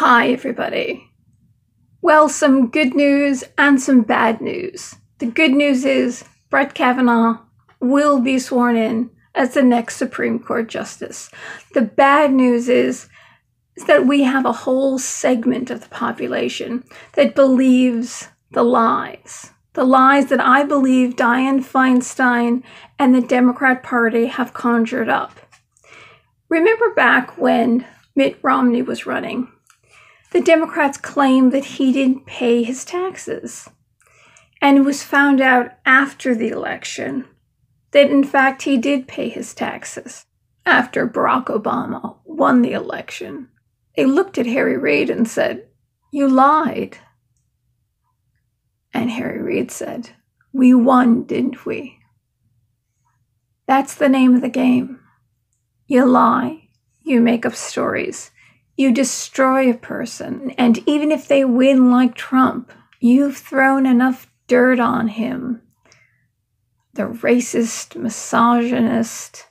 Hi, everybody. Well, some good news and some bad news. The good news is Brett Kavanaugh will be sworn in as the next Supreme Court Justice. The bad news is that we have a whole segment of the population that believes the lies that I believe Dianne Feinstein and the Democrat Party have conjured up. Remember back when Mitt Romney was running? The Democrats claimed that he didn't pay his taxes. And it was found out after the election that, in fact, he did pay his taxes. After Barack Obama won the election, they looked at Harry Reid and said, "You lied." And Harry Reid said, "We won, didn't we?" That's the name of the game. You lie, you make up stories. You destroy a person, and even if they win like Trump, you've thrown enough dirt on him. The racist, misogynist,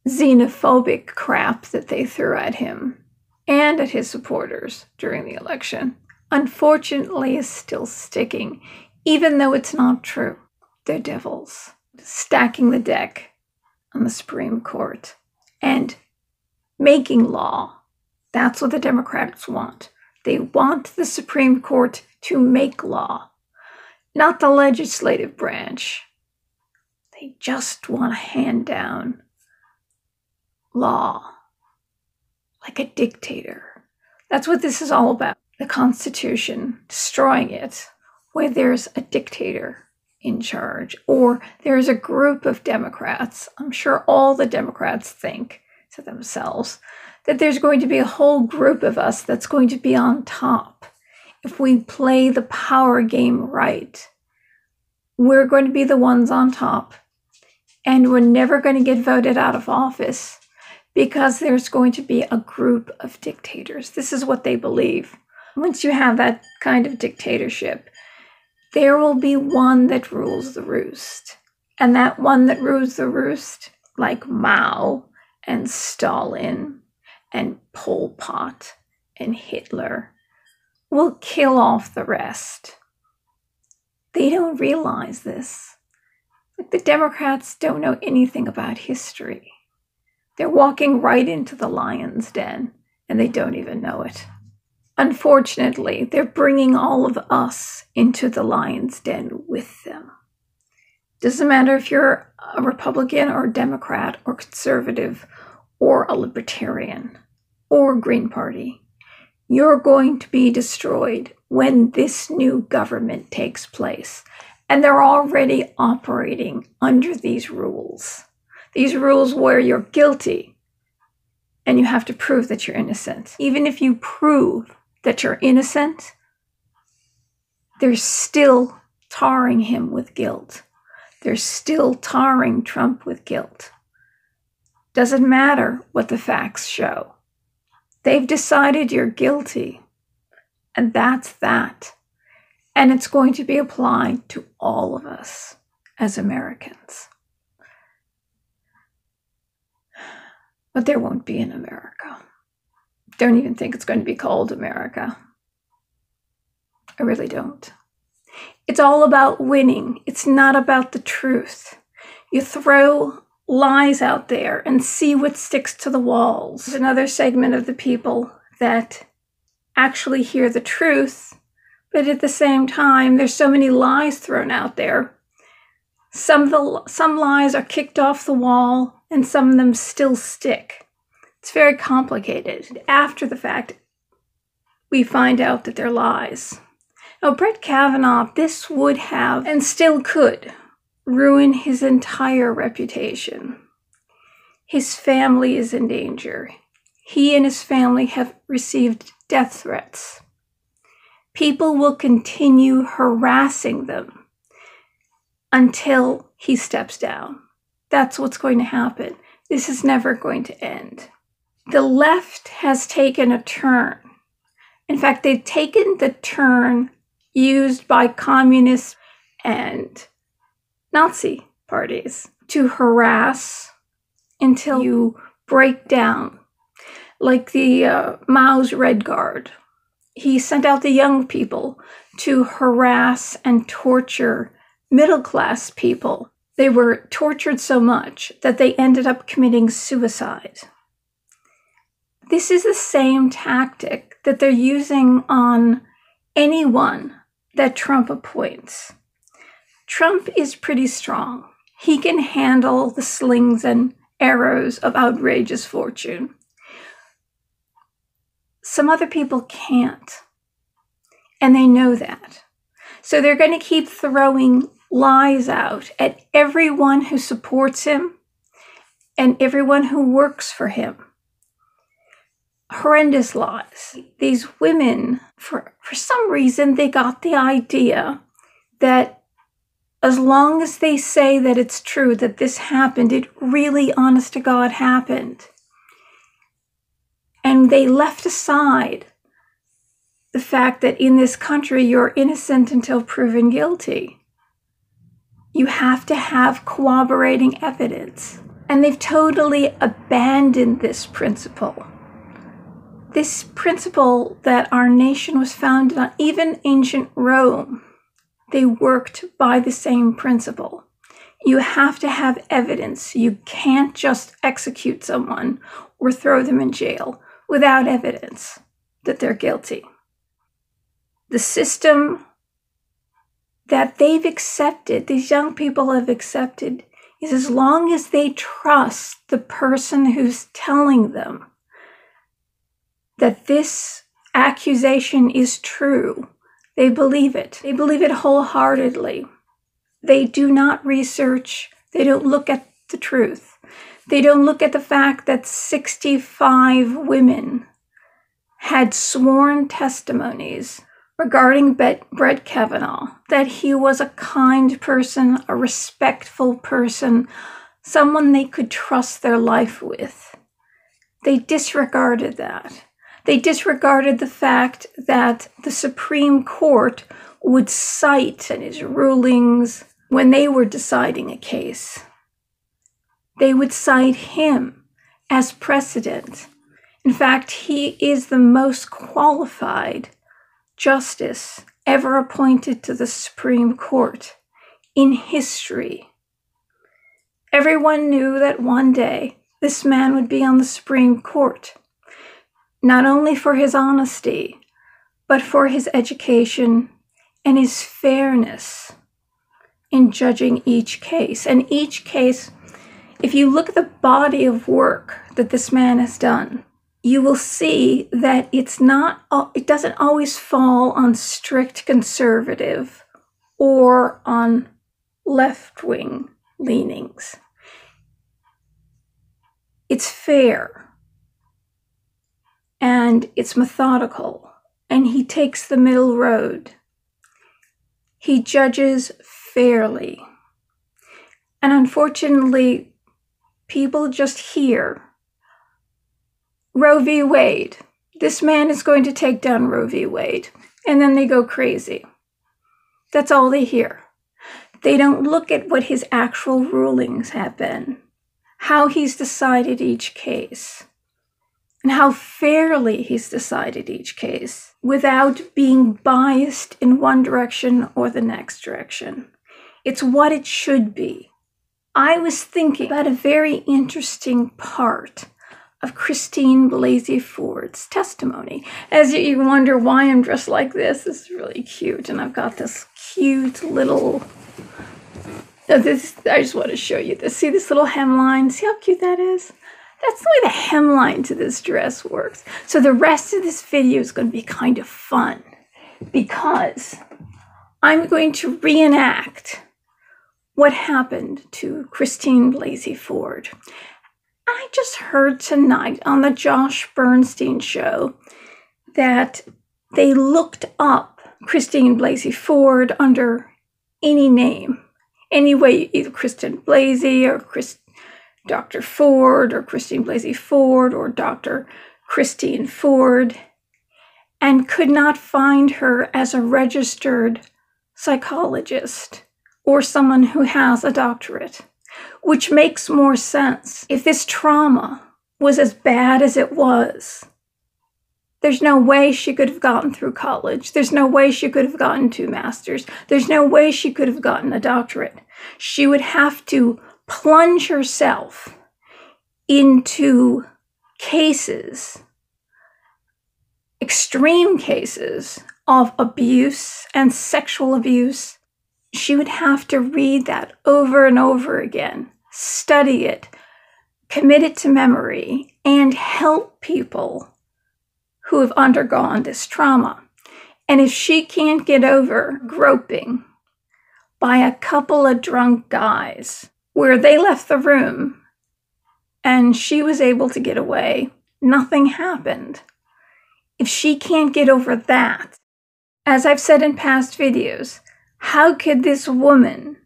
xenophobic crap that they threw at him and at his supporters during the election, unfortunately, is still sticking, even though it's not true. They're devils, stacking the deck on the Supreme Court and making law. That's what the Democrats want. They want the Supreme Court to make law, not the legislative branch. They just want to hand down law like a dictator. That's what this is all about. The Constitution, destroying it, where there's a dictator in charge, or there's a group of Democrats. I'm sure all the Democrats think to themselves that there's going to be a whole group of us that's going to be on top. If we play the power game right, we're going to be the ones on top. And we're never going to get voted out of office because there's going to be a group of dictators. This is what they believe. Once you have that kind of dictatorship, there will be one that rules the roost. And that one that rules the roost, like Mao and Stalin and Pol Pot and Hitler, will kill off the rest. They don't realize this. The Democrats don't know anything about history. They're walking right into the lion's den, and they don't even know it. Unfortunately, they're bringing all of us into the lion's den with them. Doesn't matter if you're a Republican or a Democrat or conservative or a libertarian or Green Party. You're going to be destroyed when this new government takes place. And they're already operating under these rules. These rules where you're guilty and you have to prove that you're innocent. Even if you prove that you're innocent, they're still tarring him with guilt. They're still tarring Trump with guilt. Doesn't matter what the facts show. They've decided you're guilty, and that's that. And it's going to be applied to all of us as Americans. But there won't be an America. Don't even think it's going to be called America. I really don't. It's all about winning. It's not about the truth. You throw lies out there and see what sticks to the walls. There's another segment of the people that actually hear the truth, but at the same time, there's so many lies thrown out there. Some lies are kicked off the wall, and some of them still stick. It's very complicated. After the fact, we find out that they're lies. Now, Brett Kavanaugh, this would have, and still could, ruin his entire reputation. His family is in danger. He and his family have received death threats. People will continue harassing them until he steps down. That's what's going to happen. This is never going to end. The left has taken a turn. In fact, they've taken the turn used by communists and Nazi parties to harass until you break down. like the Mao's Red Guard. He sent out the young people to harass and torture middle-class people. They were tortured so much that they ended up committing suicide. This is the same tactic that they're using on anyone that Trump appoints. Trump is pretty strong. He can handle the slings and arrows of outrageous fortune. Some other people can't, and they know that. So they're going to keep throwing lies out at everyone who supports him and everyone who works for him. Horrendous lies. These women, for some reason, they got the idea that as long as they say that it's true, that this happened, it really, honest to God, happened. And they left aside the fact that in this country, you're innocent until proven guilty. You have to have corroborating evidence. And they've totally abandoned this principle. This principle that our nation was founded on, even ancient Rome, they worked by the same principle. You have to have evidence. You can't just execute someone or throw them in jail without evidence that they're guilty. The system that they've accepted, these young people have accepted, is as long as they trust the person who's telling them that this accusation is true, they believe it. They believe it wholeheartedly. They do not research. They don't look at the truth. They don't look at the fact that 65 women had sworn testimonies regarding Brett Kavanaugh, that he was a kind person, a respectful person, someone they could trust their life with. They disregarded that. They disregarded the fact that the Supreme Court would cite in his rulings when they were deciding a case. They would cite him as precedent. In fact, he is the most qualified justice ever appointed to the Supreme Court in history. Everyone knew that one day this man would be on the Supreme Court, not only for his honesty, but for his education and his fairness in judging each case. And each case, if you look at the body of work that this man has done, you will see that it doesn't always fall on strict conservative or on left-wing leanings. It's fair and it's methodical, and he takes the middle road. He judges fairly. And unfortunately, people just hear Roe v. Wade. This man is going to take down Roe v. Wade. And then they go crazy. That's all they hear. They don't look at what his actual rulings have been, how he's decided each case, and how fairly he's decided each case without being biased in one direction or the next direction. It's what it should be. I was thinking about a very interesting part of Christine Blasey Ford's testimony. As you wonder why I'm dressed like this, this is really cute. And I've got this cute little, I just want to show you this. See this little hemline? See how cute that is? That's the way the hemline to this dress works. So the rest of this video is going to be kind of fun because I'm going to reenact what happened to Christine Blasey Ford. I just heard tonight on the Josh Bernstein show that they looked up Christine Blasey Ford under any name, any way, either Kristen Blasey or Dr. Ford or Christine Blasey Ford or Dr. Christine Ford, and could not find her as a registered psychologist or someone who has a doctorate, which makes more sense. If this trauma was as bad as it was, there's no way she could have gotten through college. There's no way she could have gotten 2 masters. There's no way she could have gotten a doctorate. She would have to plunge herself into cases, extreme cases of abuse and sexual abuse. She would have to read that over and over again, study it, commit it to memory, and help people who have undergone this trauma. And if she can't get over groping by a couple of drunk guys where they left the room and she was able to get away, nothing happened. If she can't get over that, as I've said in past videos, how could this woman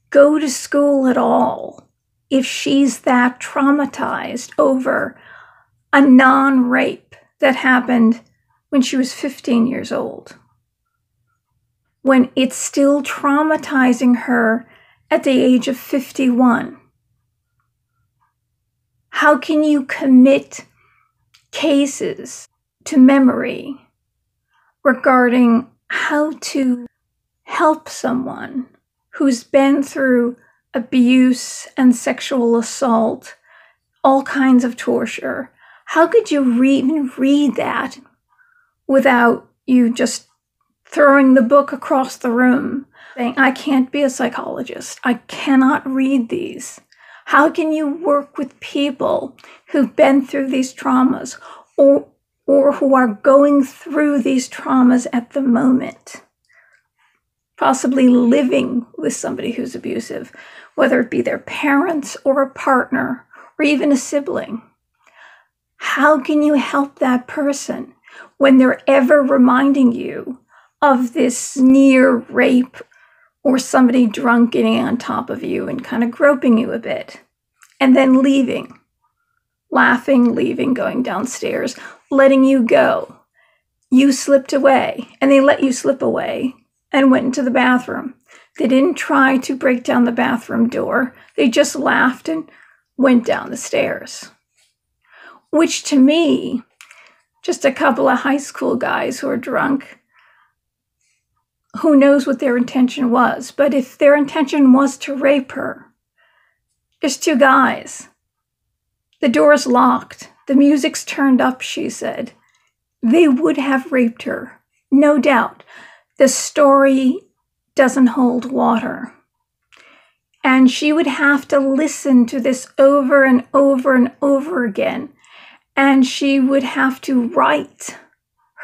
go to school at all if she's that traumatized over a non-rape that happened when she was 15 years old? When it's still traumatizing her at the age of 51. How can you commit cases to memory regarding how to help someone who's been through abuse and sexual assault, all kinds of torture? How could you even read that without you just throwing the book across the room, saying, I can't be a psychologist. I cannot read these. How can you work with people who've been through these traumas or who are going through these traumas at the moment? Possibly living with somebody who's abusive, whether it be their parents or a partner or even a sibling. How can you help that person when they're ever reminding you of this near rape or somebody drunk getting on top of you and kind of groping you a bit and then leaving, laughing, leaving, going downstairs, letting you go? You slipped away and they let you slip away and went into the bathroom. They didn't try to break down the bathroom door. They just laughed and went down the stairs. Which to me, just a couple of high school guys who are drunk, who knows what their intention was. But if their intention was to rape her, there's 2 guys. The door's locked. The music's turned up, she said. They would have raped her, no doubt. The story doesn't hold water. And she would have to listen to this over and over and over again. And she would have to write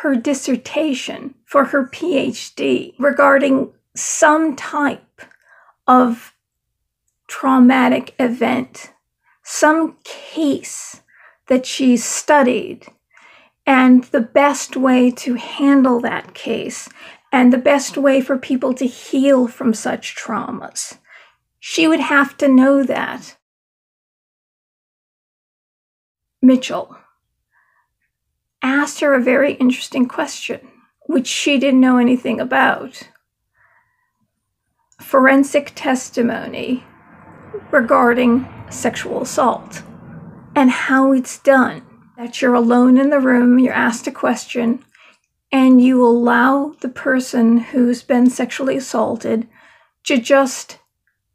her dissertation for her PhD regarding some type of traumatic event, some case that she studied, and the best way to handle that case, and the best way for people to heal from such traumas. She would have to know that. Mitchell asked her a very interesting question, which she didn't know anything about. Forensic testimony regarding sexual assault and how it's done. That you're alone in the room, you're asked a question, and you allow the person who's been sexually assaulted to just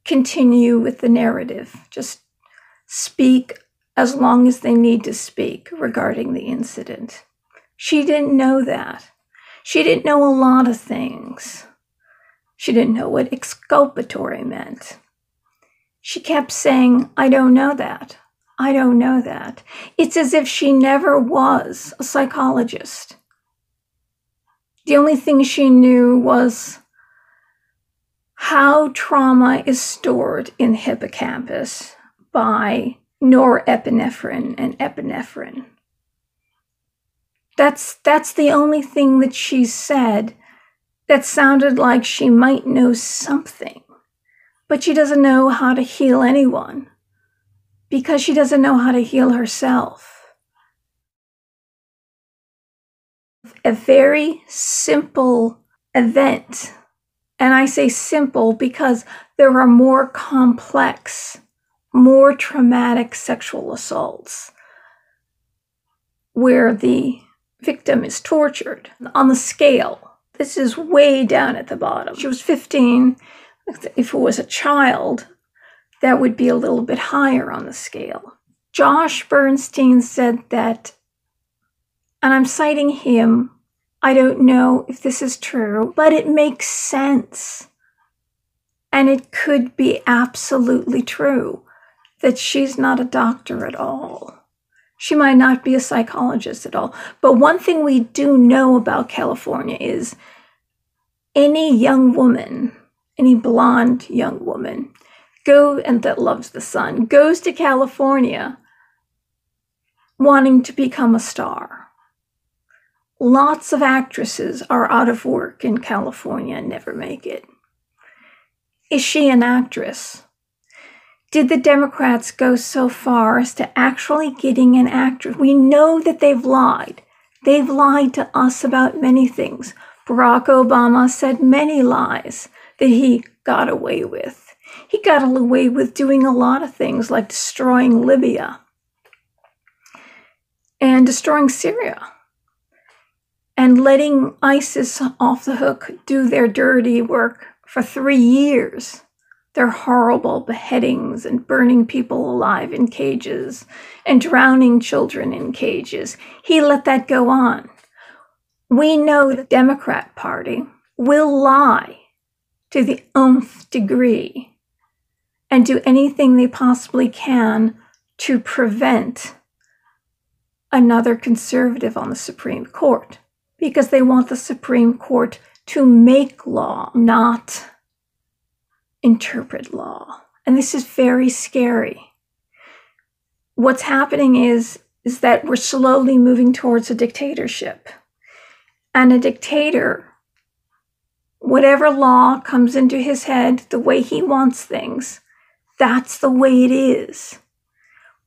continue with the narrative, just speak as long as they need to speak regarding the incident. She didn't know that. She didn't know a lot of things. She didn't know what exculpatory meant. She kept saying, I don't know that. I don't know that. It's as if she never was a psychologist. The only thing she knew was how trauma is stored in the hippocampus by norepinephrine and epinephrine. That's the only thing that she said that sounded like she might know something, but she doesn't know how to heal anyone because she doesn't know how to heal herself. A very simple event, and I say simple because there are more complex, more traumatic sexual assaults where the victim is tortured. On the scale, this is way down at the bottom. She was 15. If it was a child, that would be a little bit higher on the scale. Josh Bernstein said that, and I'm citing him, I don't know if this is true, but it makes sense. And it could be absolutely true that she's not a doctor at all. She might not be a psychologist at all. But one thing we do know about California is any young woman, any blonde young woman, and that loves the sun, goes to California wanting to become a star. Lots of actresses are out of work in California and never make it. Is she an actress? Did the Democrats go so far as to actually getting an actress? We know that they've lied. They've lied to us about many things. Barack Obama said many lies that he got away with. He got away with doing a lot of things like destroying Libya and destroying Syria and letting ISIS off the hook do their dirty work for 3 years. Their horrible beheadings and burning people alive in cages and drowning children in cages. He let that go on. We know the Democrat Party will lie to the nth degree and do anything they possibly can to prevent another conservative on the Supreme Court, because they want the Supreme Court to make law, not interpret law. And this is very scary. What's happening is that we're slowly moving towards a dictatorship. And a dictator, whatever law comes into his head, the way he wants things, that's the way it is.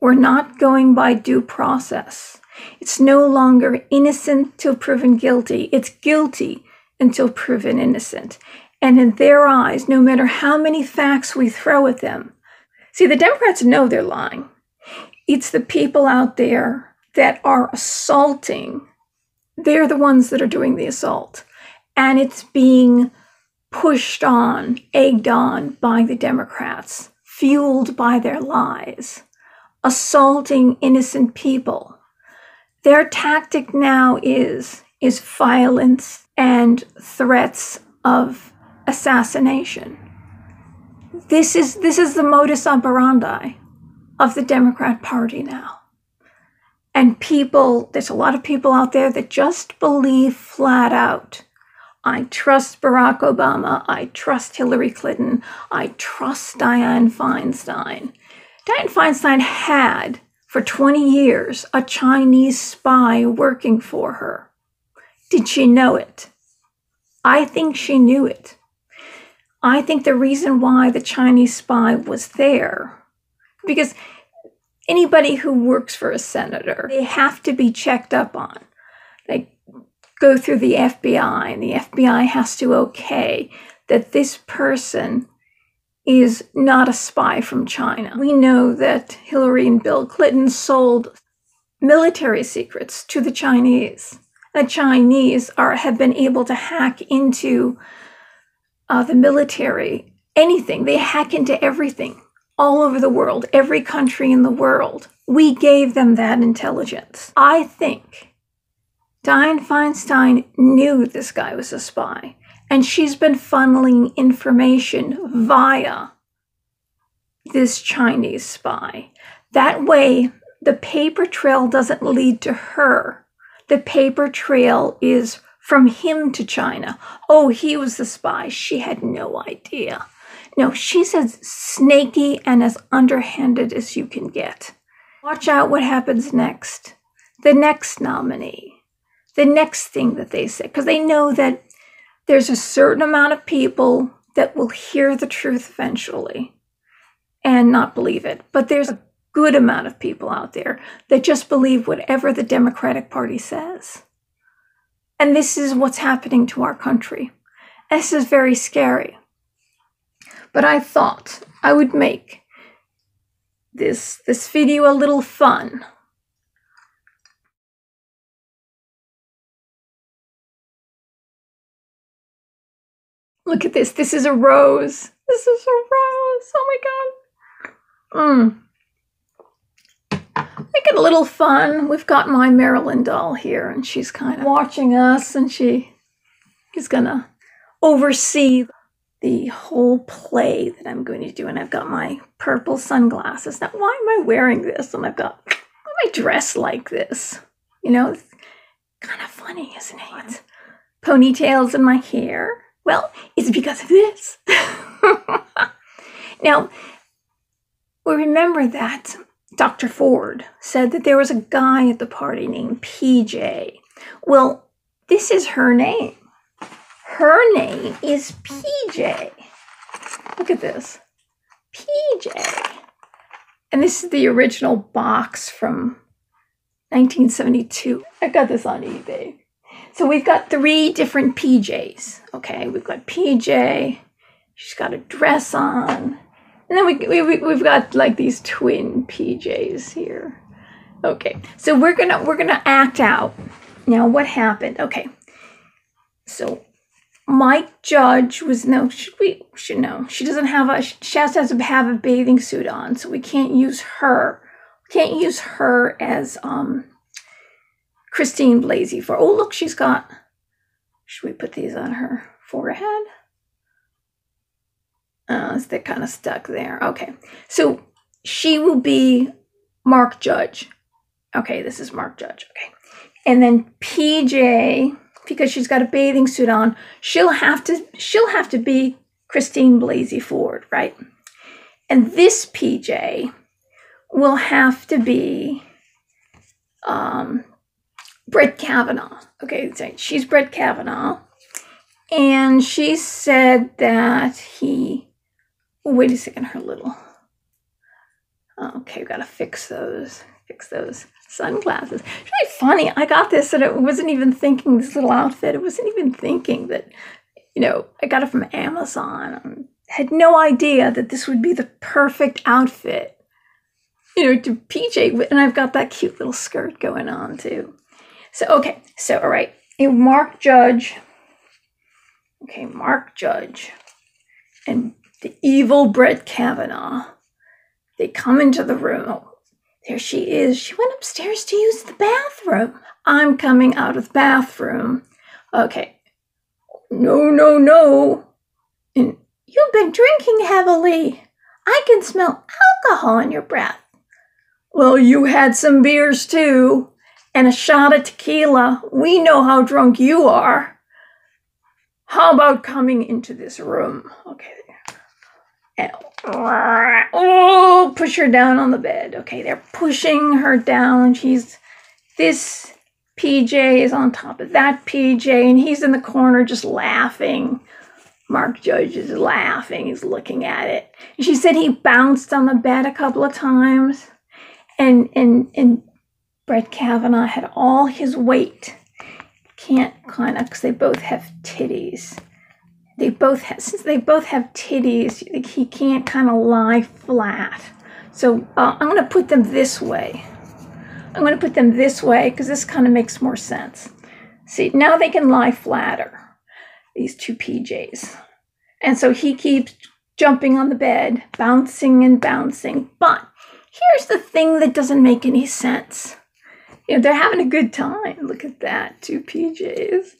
We're not going by due process. It's no longer innocent till proven guilty. It's guilty until proven innocent. And in their eyes, no matter how many facts we throw at them, see, the Democrats know they're lying. It's the people out there that are assaulting. They're the ones that are doing the assault. And it's being pushed on, egged on by the Democrats, fueled by their lies, assaulting innocent people. Their tactic now is violence and threats of assassination. This is the modus operandi of the Democrat Party now. And there's a lot of people out there that just believe flat out, I trust Barack Obama, I trust Hillary Clinton, I trust Dianne Feinstein. Dianne Feinstein had, for 20 years, a Chinese spy working for her. Did she know it? I think she knew it. I think the reason why the Chinese spy was there, because anybody who works for a senator, they have to be checked up on. They go through the FBI, and the FBI has to okay that this person is not a spy from China. We know that Hillary and Bill Clinton sold military secrets to the Chinese. The Chinese have been able to hack into the military, anything. They hack into everything all over the world, every country in the world. We gave them that intelligence. I think Dianne Feinstein knew this guy was a spy, and she's been funneling information via this Chinese spy. That way, the paper trail doesn't lead to her. The paper trail is from him to China. Oh, he was the spy. She had no idea. No, she's as snaky and as underhanded as you can get. Watch out what happens next. The next nominee. The next thing that they say. Because they know that there's a certain amount of people that will hear the truth eventually and not believe it. But there's a good amount of people out there that just believe whatever the Democratic Party says. And this is what's happening to our country. This is very scary. But I thought I would make this video a little fun. Look at this. This is a rose. This is a rose. Oh my God. Make it a little fun. We've got my Marilyn doll here, and she's kind of watching us, and she is going to oversee the whole play that I'm going to do. And I've got my purple sunglasses. Now, why am I wearing this? And I've got, why am I dressed like this? You know, it's kind of funny, isn't it? Ponytails in my hair. Well, it's because of this. Now, we remember that Dr. Ford said that there was a guy at the party named PJ. Well, this is her name. Her name is PJ. Look at this. PJ. And this is the original box from 1972. I got this on eBay. So we've got 3 different PJs. Okay, we've got PJ. She's got a dress on. And then we've got like these twin PJs here. Okay, so we're gonna act out. Now what happened? Okay, so Mike Judge was she doesn't have a, she has to have a bathing suit on, so we can't use her. We can't use her as Christine Blasey Ford. Oh look, she's got. Should we put these on her forehead? They're kind of stuck there. Okay, so she will be Mark Judge. Okay, this is Mark Judge. Okay, and then PJ, because she's got a bathing suit on, she'll have to be Christine Blasey Ford, right? And this PJ will have to be Brett Kavanaugh. Okay, so she's Brett Kavanaugh, and she said that he. Oh, wait a second, her little. Okay, we've got to fix those sunglasses. It's really funny. I got this and it wasn't even thinking this little outfit. It wasn't even thinking that, you know, I got it from Amazon. I had no idea that this would be the perfect outfit, you know, to PJ. And I've got that cute little skirt going on too. So, okay. So, all right. Mark Judge. Okay, Mark Judge. And the evil Brett Kavanaugh. They come into the room. Oh, there she is. She went upstairs to use the bathroom. I'm coming out of the bathroom. Okay. No. And you've been drinking heavily. I can smell alcohol in your breath. Well, you had some beers too. And a shot of tequila. We know how drunk you are. How about coming into this room? Okay. And oh, push her down on the bed. Okay, they're pushing her down. This PJ is on top of that PJ, and he's in the corner just laughing. Mark Judge is laughing. He's looking at it. And she said he bounced on the bed a couple of times, and Brett Kavanaugh had all his weight. Can't kind of, because they both have titties. Since they both have titties, he can't kind of lie flat. So I'm going to put them this way. Because this kind of makes more sense. See, now they can lie flatter, these 2 PJs. And so he keeps jumping on the bed, bouncing and bouncing. But here's the thing that doesn't make any sense. You know, they're having a good time. Look at that, 2 PJs.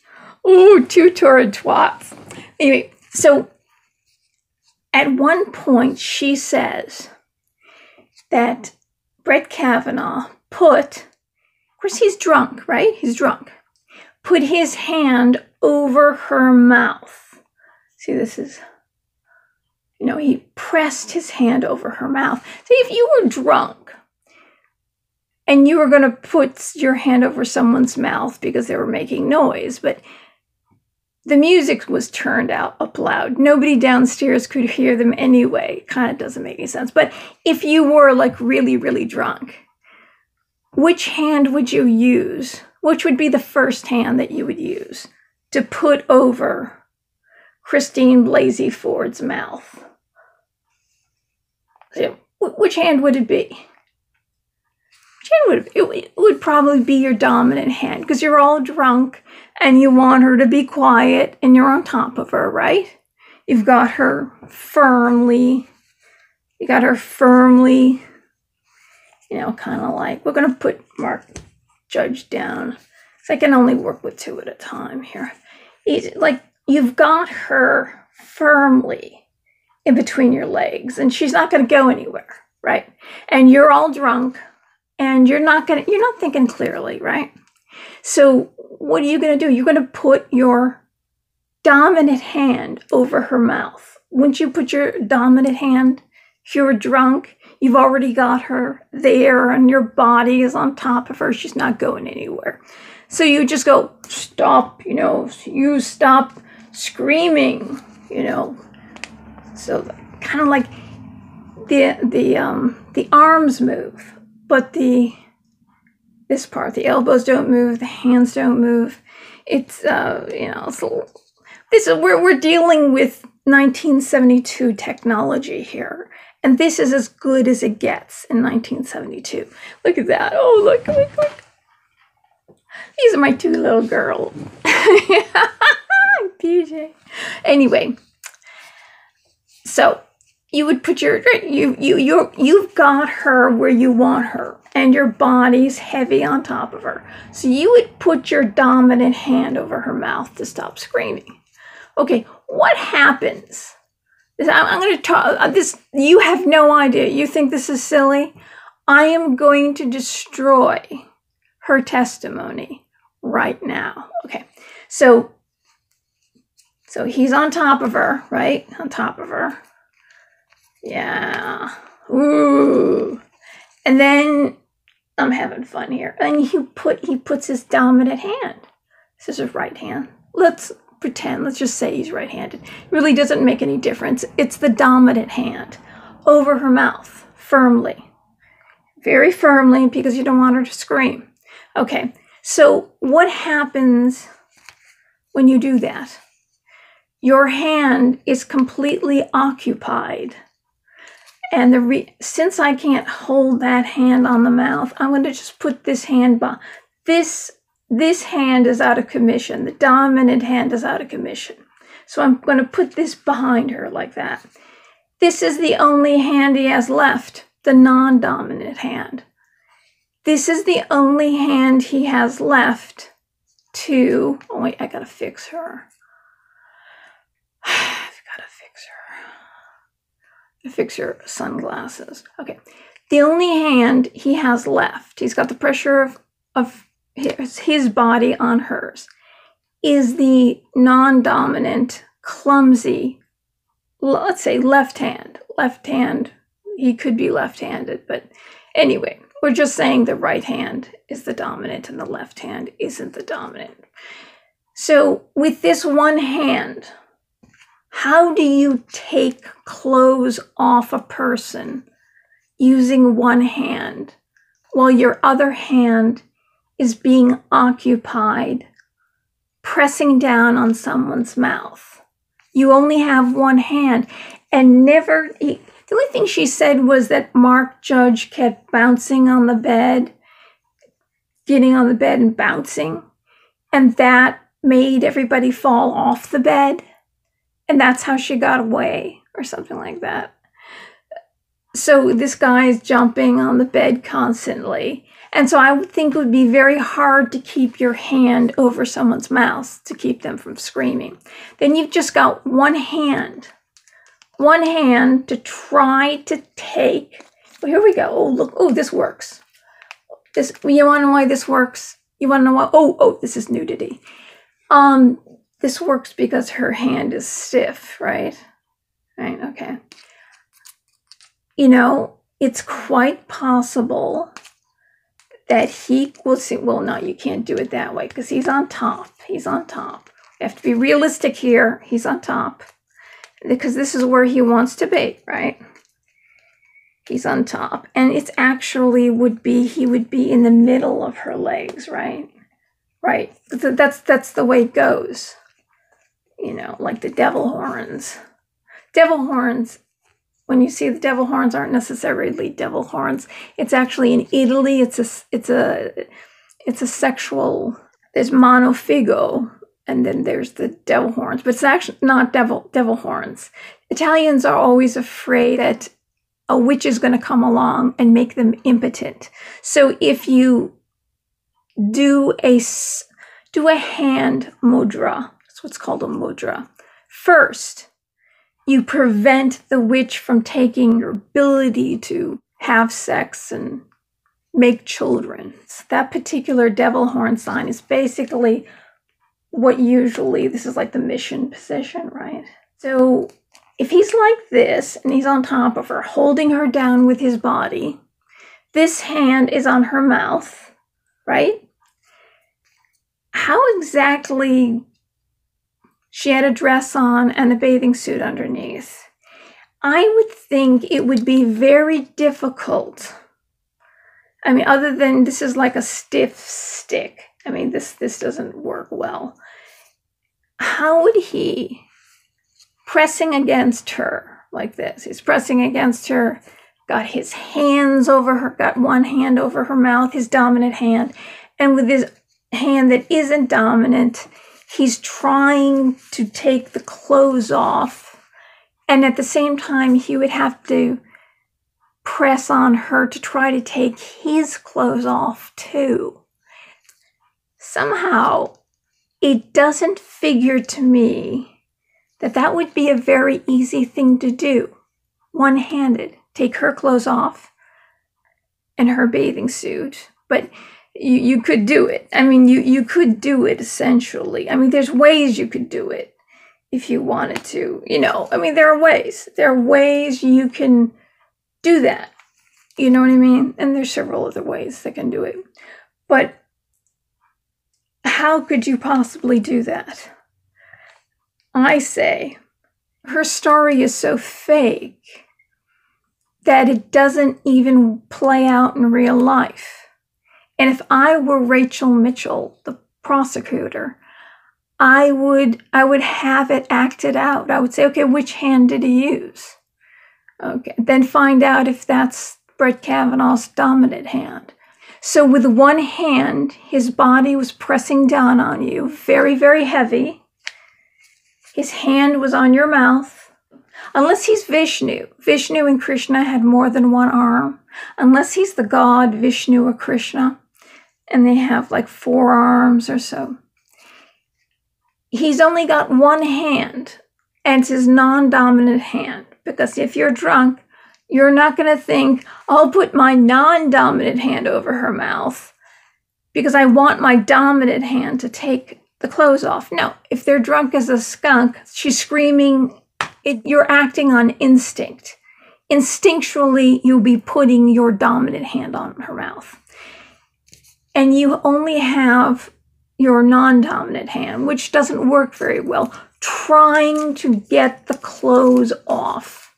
Ooh, 2 torrid twats. Anyway, so at one point she says that Brett Kavanaugh of course he's drunk, right? He's drunk. Put his hand over her mouth. See, this is, you know, he pressed his hand over her mouth. See, if you were drunk and you were going to put your hand over someone's mouth because they were making noise, but the music was turned up loud. Nobody downstairs could hear them anyway. Kind of doesn't make any sense. But if you were like really, really drunk, which hand would you use? Which would be the first hand that you would use to put over Christine Blasey Ford's mouth? So, which hand would it be? It would probably be your dominant hand because you're all drunk and you want her to be quiet and you're on top of her, right? You've got her firmly, you got her firmly, you know, kind of like, we're going to put Mark Judge down. So I can only work with 2 at a time here. Like, you've got her firmly in between your legs, and she's not going to go anywhere, right? And you're all drunk, and you're not thinking clearly, right? So what are you going to do? You're going to put your dominant hand over her mouth. Wouldn't you put your dominant hand, if you were drunk, you've already got her there and your body is on top of her. She's not going anywhere. So you just go, stop, you know, you stop screaming, you know. So kind of like the arms move, but this part, the elbows don't move, the hands don't move. It's, you know, so we're dealing with 1972 technology here. And this is as good as it gets in 1972. Look at that. Oh, look. These are my 2 little girls. PJ. Anyway, so you would put you've got her where you want her, and your body's heavy on top of her. So you would put your dominant hand over her mouth to stop screaming. Okay, what happens? I'm going to talk this. You have no idea. You think this is silly? I am going to destroy her testimony right now. Okay, so he's on top of her, right? On top of her. Yeah. Ooh. And then I'm having fun here. And he puts his dominant hand. This is his right hand. Let's just say he's right-handed. It really doesn't make any difference. It's the dominant hand over her mouth, firmly. Very firmly, because you don't want her to scream. Okay, so what happens when you do that? Your hand is completely occupied. And since I can't hold that hand on the mouth, I'm going to just put this hand by. This hand is out of commission. The dominant hand is out of commission. So I'm going to put this behind her like that. This is the only hand he has left, the non-dominant hand. This is the only hand he has left to... Oh, wait, I got to fix her. I've got to fix her. Fix her sunglasses. Okay. The only hand he has left, he's got the pressure of his body on hers, is the non-dominant, clumsy, let's say left hand. Left hand, he could be left-handed, but anyway, we're just saying the right hand is the dominant and the left hand isn't the dominant. So with this one hand, how do you take clothes off a person using one hand while your other hand is being occupied pressing down on someone's mouth? You only have one hand. And the only thing she said was that Mark Judge kept bouncing on the bed, getting on the bed and bouncing, and that made everybody fall off the bed, and that's how she got away, or something like that. So this guy is jumping on the bed constantly. And so I would think it would be very hard to keep your hand over someone's mouth to keep them from screaming. Then you've just got one hand to try to take. Well, here we go. Oh, look. Oh, this works. You want to know why this works? You want to know why? Oh, this is nudity. This works because her hand is stiff, right? Right, okay. You know, it's quite possible that he will see, well, no, you can't do it that way because he's on top. He's on top. You have to be realistic here. He's on top because this is where he wants to be, right? He's on top. And it's actually he would be in the middle of her legs, right? Right. That's the way it goes. You know, like the devil horns. Devil horns, when you see the devil horns, aren't necessarily devil horns. It's actually in Italy. It's a sexual. There's monofigo and then there's the devil horns, but it's actually not devil horns. Italians are always afraid that a witch is going to come along and make them impotent. So if you do a hand mudra, that's what's called a mudra, first, you prevent the witch from taking your ability to have sex and make children. So that particular devil horn sign is basically what usually, this is like the mission position, right? So if he's like this and he's on top of her, holding her down with his body, this hand is on her mouth, right? How exactly, she had a dress on and a bathing suit underneath. I would think it would be very difficult. I mean, other than this is like a stiff stick. I mean, this doesn't work well. How would he, pressing against her like this, he's pressing against her, got his hands over her, got one hand over her mouth, his dominant hand, and with his hand that isn't dominant, he's trying to take the clothes off, and at the same time he would have to press on her to try to take his clothes off too. Somehow it doesn't figure to me that that would be a very easy thing to do, one-handed, take her clothes off and her bathing suit. But you could do it. I mean, you could do it essentially. I mean, there's ways you could do it if you wanted to, you know. I mean, there are ways. There are ways you can do that. You know what I mean? And there's several other ways that can do it. But how could you possibly do that? I say her story is so fake that it doesn't even play out in real life. And if I were Rachel Mitchell, the prosecutor, I would have it acted out. I would say, okay, which hand did he use? Okay, then find out if that's Brett Kavanaugh's dominant hand. So with one hand, his body was pressing down on you, very, very heavy. His hand was on your mouth. Unless he's Vishnu. Vishnu and Krishna had more than one arm. Unless he's the god Vishnu or Krishna, and they have like 4 arms or so. He's only got one hand, and it's his non-dominant hand. Because if you're drunk, you're not going to think, I'll put my non-dominant hand over her mouth because I want my dominant hand to take the clothes off. No, if they're drunk as a skunk, she's screaming, you're acting on instinct. Instinctually, you'll be putting your dominant hand on her mouth. And you only have your non-dominant hand, which doesn't work very well, trying to get the clothes off.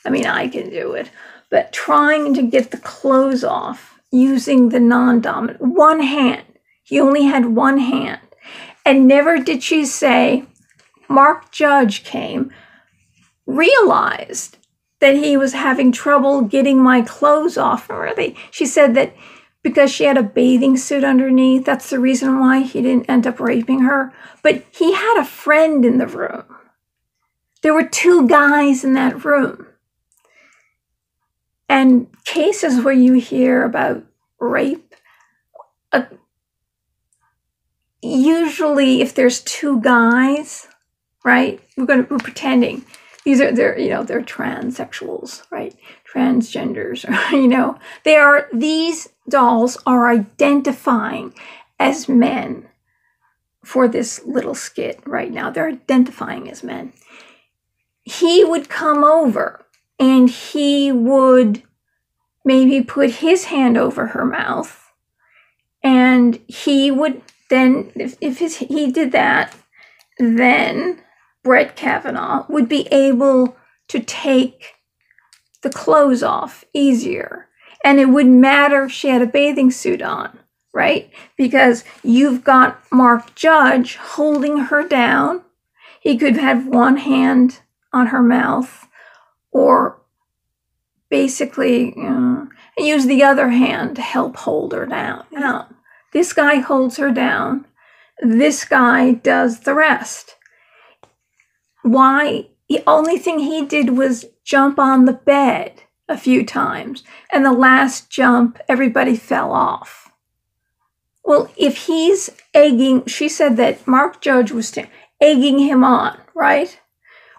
I mean, I can do it, but trying to get the clothes off using the non-dominant, one hand. He only had one hand. And never did she say, Mark Judge came, realized that he was having trouble getting my clothes off. Really, she said that because she had a bathing suit underneath, that's the reason why he didn't end up raping her. But he had a friend in the room. There were 2 guys in that room. And cases where you hear about rape, usually if there's 2 guys, right? We're pretending they're transsexuals, right? Transgenders, these dolls are identifying as men for this little skit right now. They're identifying as men. He would come over and he would maybe put his hand over her mouth, and he would then, if he did that, then Brett Kavanaugh would be able to take the clothes off easier. And it wouldn't matter if she had a bathing suit on, right? Because you've got Mark Judge holding her down. He could have one hand on her mouth, or basically use the other hand to help hold her down. Now, this guy holds her down. This guy does the rest. Why? The only thing he did was jump on the bed a few times, and the last jump, everybody fell off. Well, if he's egging, she said that Mark Judge was egging him on, right?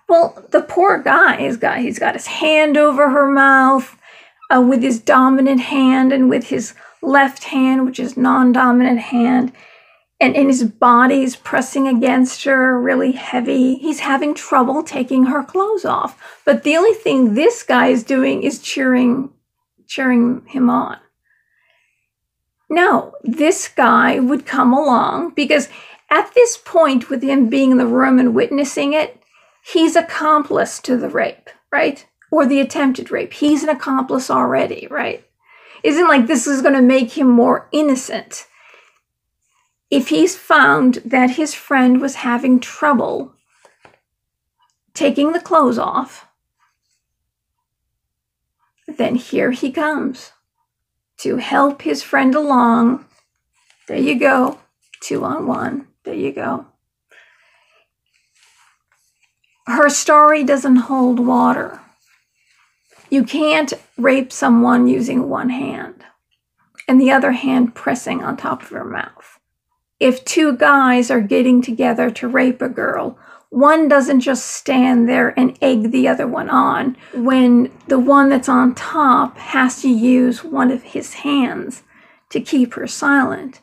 Well, the poor guy, he's got his hand over her mouth with his dominant hand, and with his left hand, which is non-dominant hand, and his body's pressing against her really heavy. He's having trouble taking her clothes off. But the only thing this guy is doing is cheering him on. No, this guy would come along because at this point, with him being in the room and witnessing it, he's accomplice to the rape, right? Or the attempted rape. He's an accomplice already, right? Isn't like this is going to make him more innocent. If he's found that his friend was having trouble taking the clothes off, then here he comes to help his friend along. There you go. 2-on-1. There you go. Her story doesn't hold water. You can't rape someone using one hand and the other hand pressing on top of her mouth. If two guys are getting together to rape a girl, one doesn't just stand there and egg the other one on when the one that's on top has to use one of his hands to keep her silent.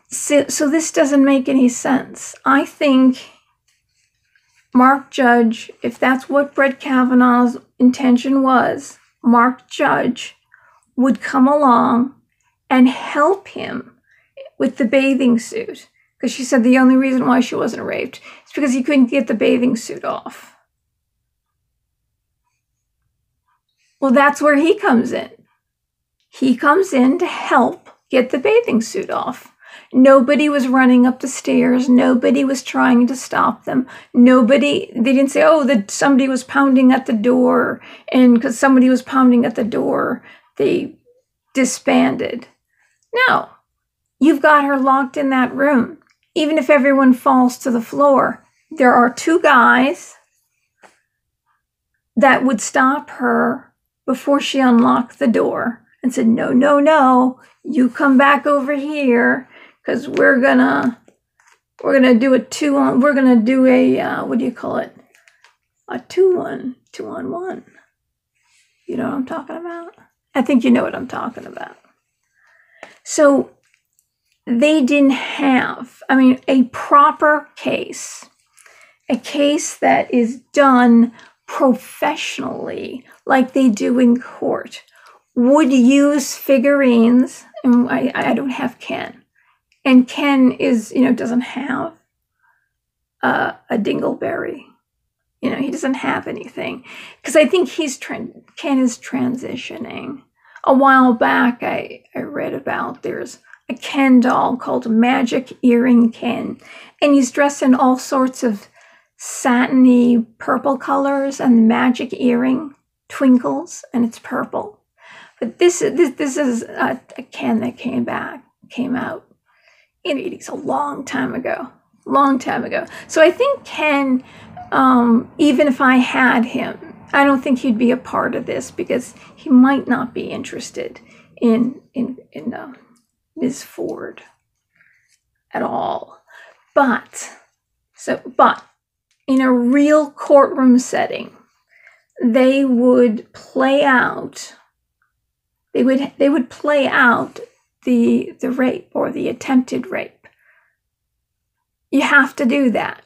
So this doesn't make any sense. I think Mark Judge, if that's what Brett Kavanaugh's intention was, Mark Judge would come along and help him with the bathing suit. Because she said the only reason why she wasn't raped is because he couldn't get the bathing suit off. Well, that's where he comes in. He comes in to help get the bathing suit off. Nobody was running up the stairs. Nobody was trying to stop them. They didn't say, oh, that somebody was pounding at the door. And because somebody was pounding at the door, they disbanded. No, you've got her locked in that room. Even if everyone falls to the floor, there are two guys that would stop her before she unlocked the door and said, no, no, no, you come back over here because we're gonna do a what do you call it? A 2-on-1. You know what I'm talking about? I think you know what I'm talking about. So they didn't have, a proper case, a case that is done professionally like they do in court, would use figurines. And I don't have Ken. And Ken is, doesn't have a dingleberry. He doesn't have anything. Because I think Ken is transitioning. A while back, I read about there's a Ken doll called Magic Earring Ken. And he's dressed in all sorts of satiny purple colors, and the magic earring twinkles, and it's purple. But this is a Ken that came out in the 80s, a long time ago. So I think Ken, even if I had him, I don't think he'd be a part of this because he might not be interested in Ms. Ford at all. But in a real courtroom setting, they would play out. They would play out the rape or the attempted rape. You have to do that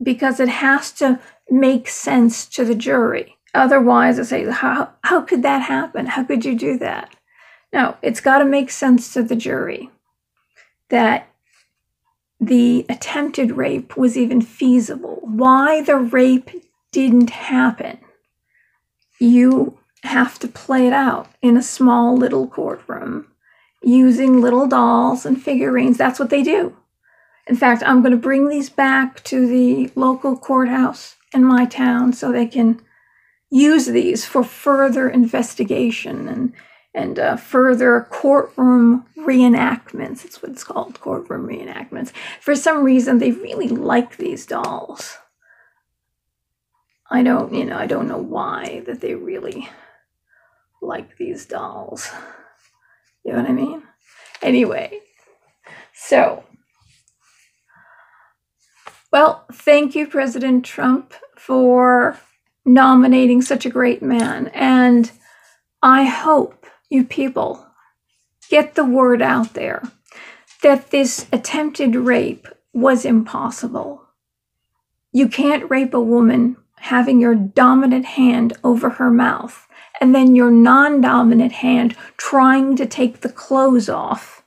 because it has to make sense to the jury. Otherwise, I say, how could that happen? How could you do that? No, it's got to make sense to the jury that the attempted rape was even feasible. Why the rape didn't happen. You have to play it out in a small little courtroom using little dolls and figurines. That's what they do. In fact, I'm going to bring these back to the local courthouse in my town so they can use these for further investigation and further courtroom reenactments. That's what it's called, courtroom reenactments. For some reason, they really like these dolls. I don't know why that they really like these dolls. You know what I mean? Anyway, so, well, thank you, President Trump, for nominating such a great man. And I hope you people get the word out there that this attempted rape was impossible. You can't rape a woman having your dominant hand over her mouth and then your non-dominant hand trying to take the clothes off,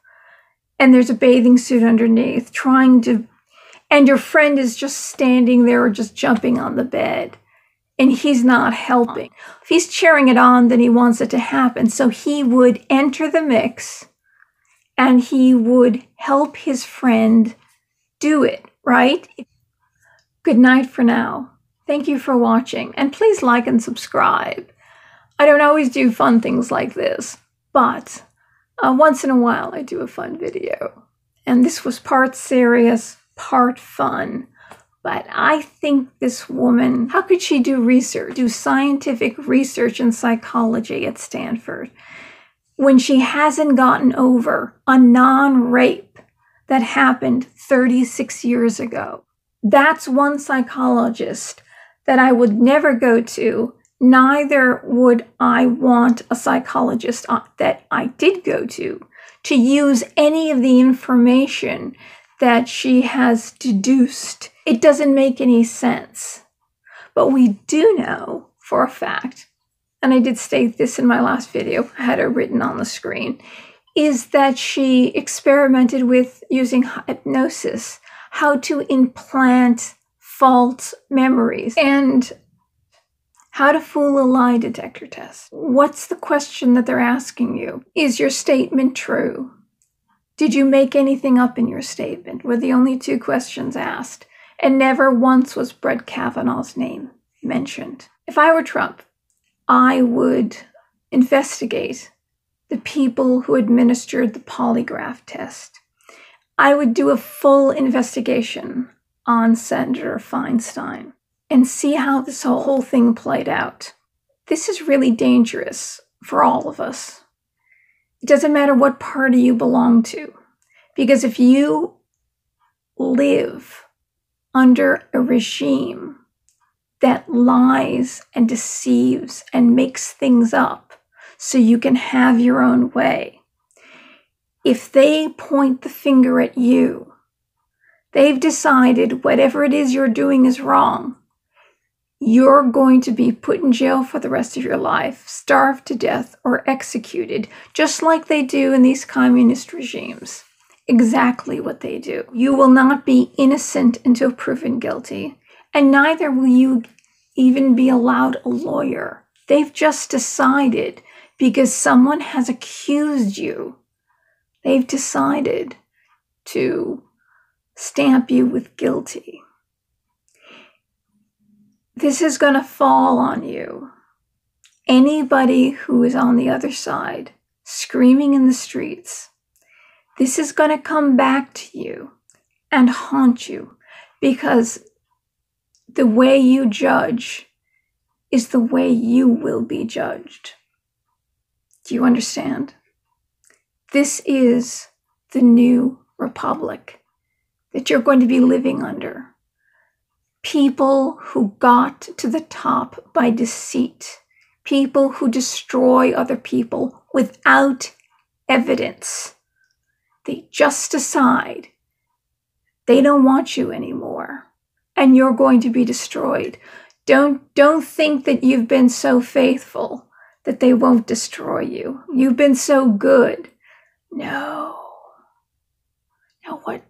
and there's a bathing suit underneath, and your friend is just standing there or just jumping on the bed, and he's not helping. If he's cheering it on, then he wants it to happen. So he would enter the mix, and he would help his friend do it, right? Good night for now. Thank you for watching, and please like and subscribe. I don't always do fun things like this, but once in a while I do a fun video. And this was part serious, part fun. But I think this woman, how could she do research, do scientific research in psychology at Stanford, when she hasn't gotten over a non-rape that happened 36 years ago? That's one psychologist that I would never go to. Neither would I want a psychologist that I did go to use any of the information that she has deduced. It doesn't make any sense. But we do know for a fact, and I did state this in my last video, I had it written on the screen, is that she experimented with using hypnosis, how to implant false memories, and how to fool a lie detector test. What's the question that they're asking you? Is your statement true? Did you make anything up in your statement? Were the only two questions asked. And never once was Brett Kavanaugh's name mentioned. If I were Trump, I would investigate the people who administered the polygraph test. I would do a full investigation on Senator Feinstein and see how this whole thing played out. This is really dangerous for all of us. It doesn't matter what party you belong to, because if you live under a regime that lies and deceives and makes things up so you can have your own way, if they point the finger at you, they've decided whatever it is you're doing is wrong, you're going to be put in jail for the rest of your life, starved to death, or executed, just like they do in these communist regimes. Exactly what they do. You will not be innocent until proven guilty, and neither will you even be allowed a lawyer. They've just decided, because someone has accused you, they've decided to stamp you with guilty. This is going to fall on you. Anybody who is on the other side, screaming in the streets, this is going to come back to you and haunt you, because the way you judge is the way you will be judged. Do you understand? This is the new republic that you're going to be living under. People who got to the top by deceit. People who destroy other people without evidence. They just decide they don't want you anymore, and you're going to be destroyed. Don't think that you've been so faithful that they won't destroy you. You've been so good. No. Now what?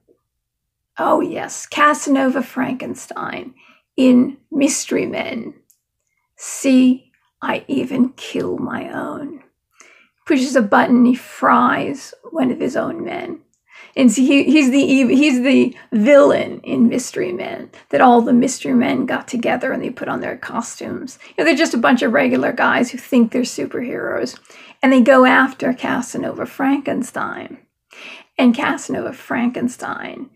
Oh yes, Casanova Frankenstein in Mystery Men. See, I even kill my own. Pushes a button, he fries one of his own men. And see, he's the villain in Mystery Men, that all the Mystery Men got together and they put on their costumes. They're just a bunch of regular guys who think they're superheroes. And they go after Casanova Frankenstein. And Casanova Frankenstein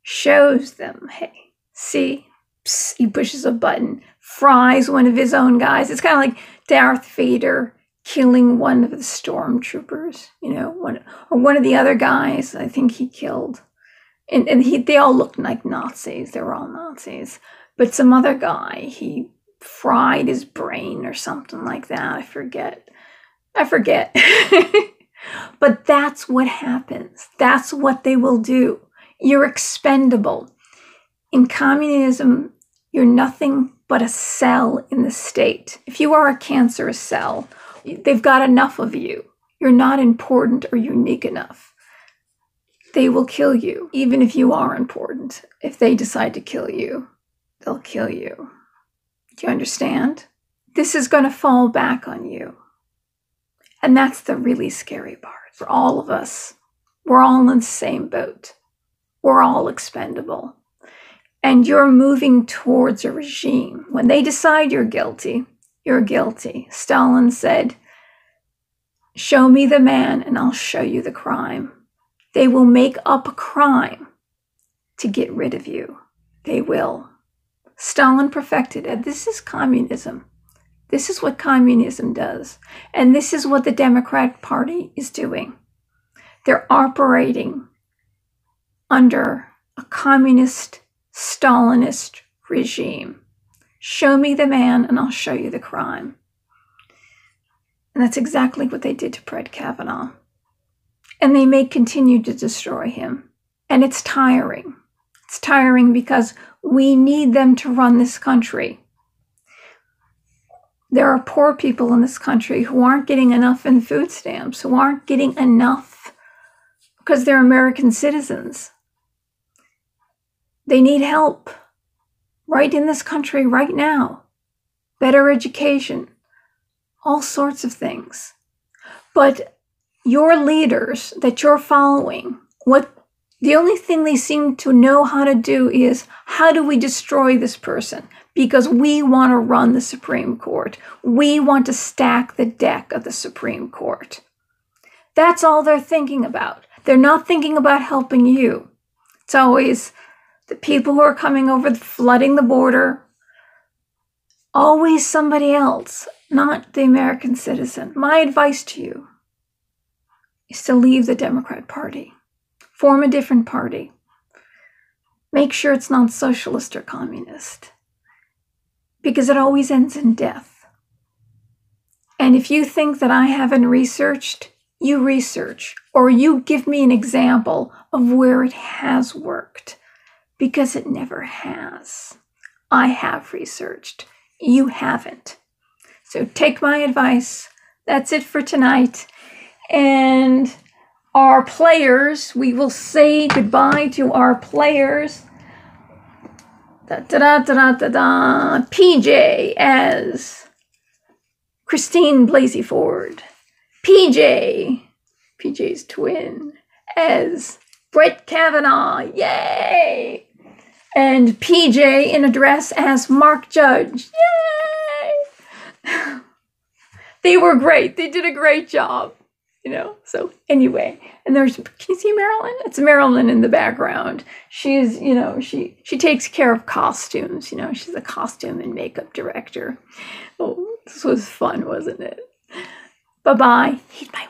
shows them, hey, see, psst, he pushes a button, fries one of his own guys. It's kind of like Darth Vader killing one of the stormtroopers, one of the other guys I think he killed. And they all looked like Nazis. They were all Nazis. But some other guy, he fried his brain or something like that. I forget. But that's what happens. That's what they will do. You're expendable. In communism, you're nothing but a cell in the state. If you are a cancerous cell, they've got enough of you. You're not important or unique enough. They will kill you, even if you are important. If they decide to kill you, they'll kill you. Do you understand? This is going to fall back on you. And that's the really scary part. For all of us, we're all in the same boat. We're all expendable. And you're moving towards a regime. When they decide you're guilty, you're guilty. Stalin said, show me the man and I'll show you the crime. They will make up a crime to get rid of you. They will. Stalin perfected it. This is communism. This is what communism does. And this is what the Democratic Party is doing. They're operating under a communist, Stalinist regime. Show me the man and I'll show you the crime. And that's exactly what they did to Brett Kavanaugh. And they may continue to destroy him. And it's tiring. It's tiring because we need them to run this country. There are poor people in this country who aren't getting enough in food stamps, who aren't getting enough because they're American citizens. They need help right in this country right now. Better education, all sorts of things. But your leaders that you're following, the only thing they seem to know how to do is, how do we destroy this person? Because we want to run the Supreme Court. We want to stack the deck of the Supreme Court. That's all they're thinking about. They're not thinking about helping you. It's always the people who are coming over, flooding the border. Always somebody else, not the American citizen. My advice to you is to leave the Democrat Party. Form a different party. Make sure it's not socialist or communist. Because it always ends in death. And if you think that I haven't researched, you research. Or you give me an example of where it has worked. Because it never has. I have researched. You haven't. So take my advice. That's it for tonight. And our players, we will say goodbye to our players. PJ as Christine Blasey Ford. PJ's twin, as Brett Kavanaugh. Yay! And PJ in a dress as Mark Judge. Yay! They were great. They did a great job. So anyway, and can you see Marilyn? It's Marilyn in the background. She's, she takes care of costumes, she's a costume and makeup director. Oh, this was fun, wasn't it? Bye-bye. Heed my